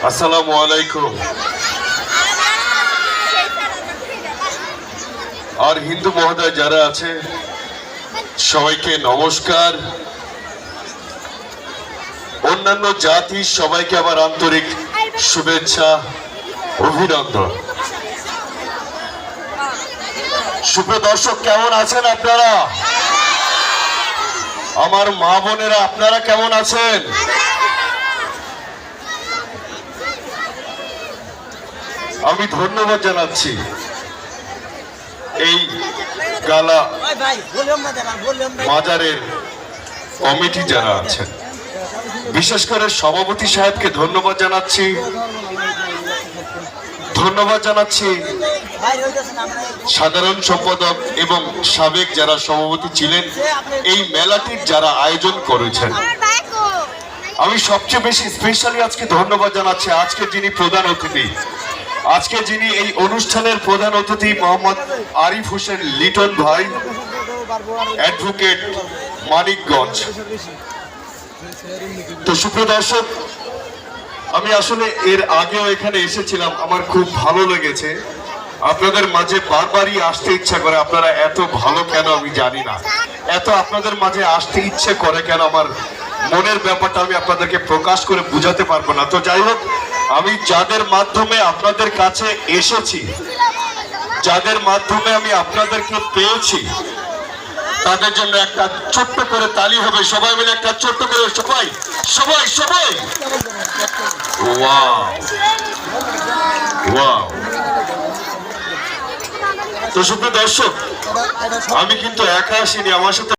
আসসালামু আলাইকুম। আর হিন্দু মহোদয় যারা আছে সবাইকে নমস্কার। অন্যান্য জাতি সবাইকে আমার আন্তরিক শুভেচ্ছা, অভিনন্দন। সুপ্রিয় দর্শক, কেমন আছেন আপনারা? আমার মা বোনেরা আপনারা কেমন আছেন? আমি ধন্যবাদ জানাচ্ছি এই গালা মাজারের কমিটি যারা আছেন, বিশেষ করে সভাপতি সাহেবকে ধন্যবাদ জানাচ্ছি। ধন্যবাদ জানাচ্ছি সাধারণ সম্পাদক এবং সাবেক যারা সভাপতি ছিলেন, এই মেলাটির যারা আয়োজন করেছেন। আমি সবচেয়ে বেশি স্পেশালি আজকে ধন্যবাদ জানাচ্ছি আজকে যিনি প্রধান অতিথি, আজকে যিনি এই অনুষ্ঠানের প্রধান অতিথি মোহাম্মদ আরিফ হোসেন লিটন ভাই, অ্যাডভোকেট, মানিকগঞ্জ। তো সুপ্রিয় দর্শক, আমি আসলে এর আগেও এখানে এসেছিলাম, আমার খুব ভালো লেগেছে। আপনাদের মাঝে বারবারই আসতে ইচ্ছা করে। আপনারা এত ভালো কেন আমি জানি না, এত আপনাদের মাঝে আসতে ইচ্ছে করে কেন, আমার মনের ব্যাপারটা আমি আপনাদেরকে প্রকাশ করে বুঝাতে পারবো না। তো যাই হোক, আমি যাদের মাধ্যমে আপনাদের কাছে এসেছি, যাদের মাধ্যমে আমি আপনাদেরকে পেয়েছি, তাদের জন্য একটা ছোট্ট করে তালি হবে। সবাই মিলে একটা ছোট্ট করে, সবাই সবাই সবাই। Wow wow. তো সুপ্রিয় দর্শক, আমি কিন্তু একা আসিনি, আমার সাথে